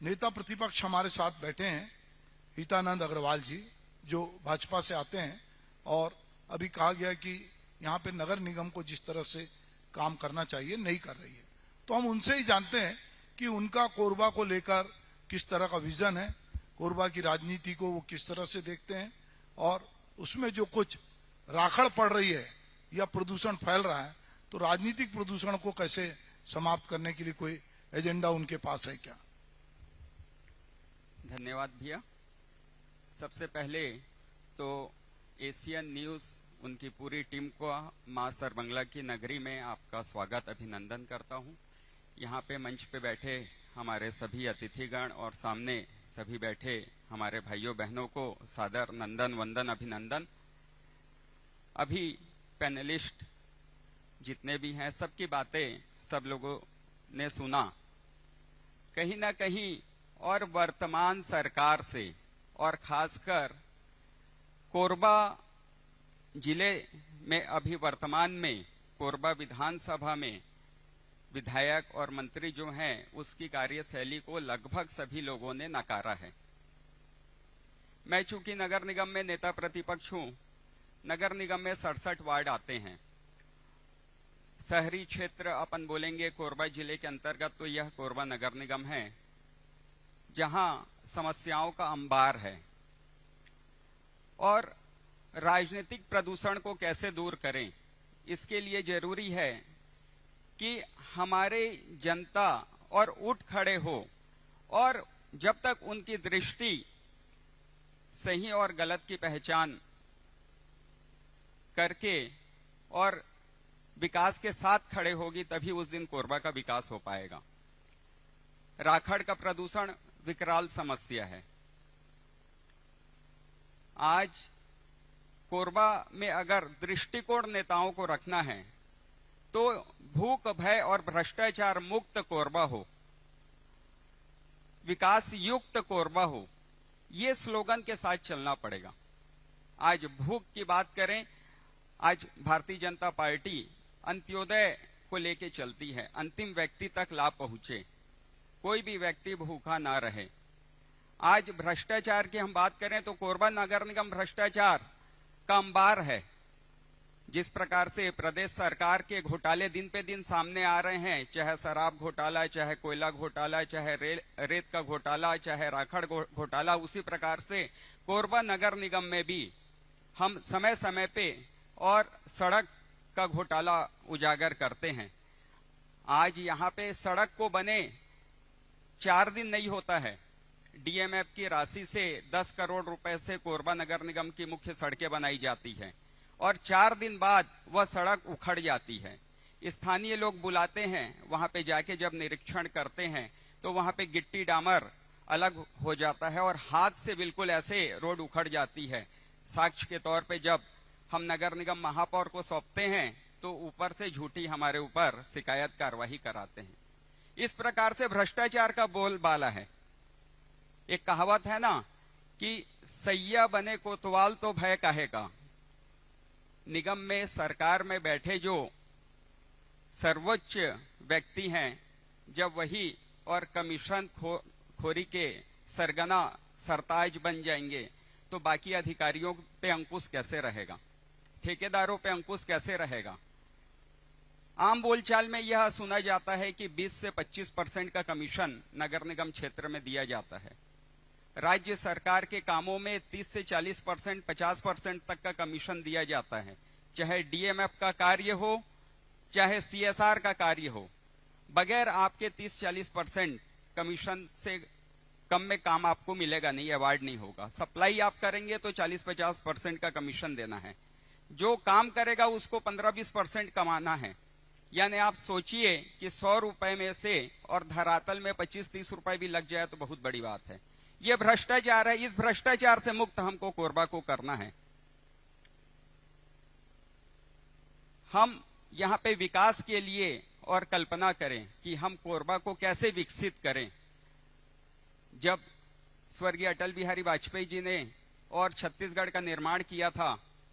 नेता प्रतिपक्ष हमारे साथ बैठे हैं, हितानंद अग्रवाल जी, जो भाजपा से आते हैं, और अभी कहा गया कि यहाँ पे नगर निगम को जिस तरह से काम करना चाहिए नहीं कर रही है। तो हम उनसे ही जानते हैं कि उनका कोरबा को लेकर किस तरह का विजन है, कोरबा की राजनीति को वो किस तरह से देखते हैं, और उसमें जो कुछ राखड़ पड़ रही है या प्रदूषण फैल रहा है, तो राजनीतिक प्रदूषण को कैसे समाप्त करने के लिए कोई एजेंडा उनके पास है क्या? धन्यवाद भैया। सबसे पहले तो एशियन न्यूज उनकी पूरी टीम को मां सरबंगला की नगरी में आपका स्वागत अभिनंदन करता हूं। यहाँ पे मंच पे बैठे हमारे सभी अतिथिगण और सामने सभी बैठे हमारे भाइयों बहनों को सादर नंदन वंदन अभिनंदन। अभी पैनलिस्ट जितने भी हैं सबकी बातें सब लोगों ने सुना। कहीं ना कहीं और वर्तमान सरकार से और खासकर कोरबा जिले में अभी वर्तमान में कोरबा विधानसभा में विधायक और मंत्री जो हैं उसकी कार्यशैली को लगभग सभी लोगों ने नकारा है। मैं चूंकि नगर निगम में नेता प्रतिपक्ष हूं, नगर निगम में 67 वार्ड आते हैं। शहरी क्षेत्र अपन बोलेंगे कोरबा जिले के अंतर्गत तो यह कोरबा नगर निगम है, जहां समस्याओं का अंबार है। और राजनीतिक प्रदूषण को कैसे दूर करें, इसके लिए जरूरी है कि हमारे जनता और उठ खड़े हो, और जब तक उनकी दृष्टि सही और गलत की पहचान करके और विकास के साथ खड़े होगी, तभी उस दिन कोरबा का विकास हो पाएगा। राखड़ का प्रदूषण विकराल समस्या है। आज कोरबा में अगर दृष्टिकोण नेताओं को रखना है तो भूख भय और भ्रष्टाचार मुक्त कोरबा हो, विकास युक्त कोरबा हो, ये स्लोगन के साथ चलना पड़ेगा। आज भूख की बात करें, आज भारतीय जनता पार्टी अंत्योदय को लेके चलती है, अंतिम व्यक्ति तक लाभ पहुंचे, कोई भी व्यक्ति भूखा ना रहे। आज भ्रष्टाचार की हम बात करें तो कोरबा नगर निगम भ्रष्टाचार का अंबार है। जिस प्रकार से प्रदेश सरकार के घोटाले दिन पे दिन सामने आ रहे हैं, चाहे शराब घोटाला, चाहे कोयला घोटाला, चाहे रेत का घोटाला, चाहे राखड़ घोटाला, उसी प्रकार से कोरबा नगर निगम में भी हम समय समय पे और सड़क का घोटाला उजागर करते हैं। आज यहाँ पे सड़क को बने 4 दिन नहीं होता है, डीएमएफ की राशि से 10 करोड़ रुपए से कोरबा नगर निगम की मुख्य सड़कें बनाई जाती हैं, और 4 दिन बाद वह सड़क उखड़ जाती है। स्थानीय लोग बुलाते हैं, वहां पे जाके जब निरीक्षण करते हैं तो वहां पे गिट्टी डामर अलग हो जाता है और हाथ से बिल्कुल ऐसे रोड उखड़ जाती है। साक्ष्य के तौर पे जब हम नगर निगम महापौर को सौंपते हैं तो ऊपर से झूठी हमारे ऊपर शिकायत कार्रवाई कराते हैं। इस प्रकार से भ्रष्टाचार का बोलबाला है। एक कहावत है ना कि सैया बने कोतवाल तो भय काहे का। निगम में सरकार में बैठे जो सर्वोच्च व्यक्ति हैं, जब वही और कमीशन खोरी के सरगना सरताज बन जाएंगे तो बाकी अधिकारियों पे अंकुश कैसे रहेगा, ठेकेदारों पे अंकुश कैसे रहेगा। आम बोलचाल में यह सुना जाता है कि 20 से 25% का कमीशन नगर निगम क्षेत्र में दिया जाता है। राज्य सरकार के कामों में 30 से 40%, 50% तक का कमीशन दिया जाता है, चाहे डीएमएफ का कार्य हो, चाहे सीएसआर का कार्य हो। बगैर आपके 30-40% कमीशन से कम में काम आपको मिलेगा नहीं, अवार्ड नहीं होगा। सप्लाई आप करेंगे तो 40-50% का कमीशन देना है, जो काम करेगा उसको 15-20% कमाना है। यानी आप सोचिए कि 100 रुपए में से और धरातल में 25-30 रुपए भी लग जाए तो बहुत बड़ी बात है। यह भ्रष्टाचार है। इस भ्रष्टाचार से मुक्त हमको कोरबा को करना है। हम यहाँ पे विकास के लिए और कल्पना करें कि हम कोरबा को कैसे विकसित करें। जब स्वर्गीय अटल बिहारी वाजपेयी जी ने और छत्तीसगढ़ का निर्माण किया था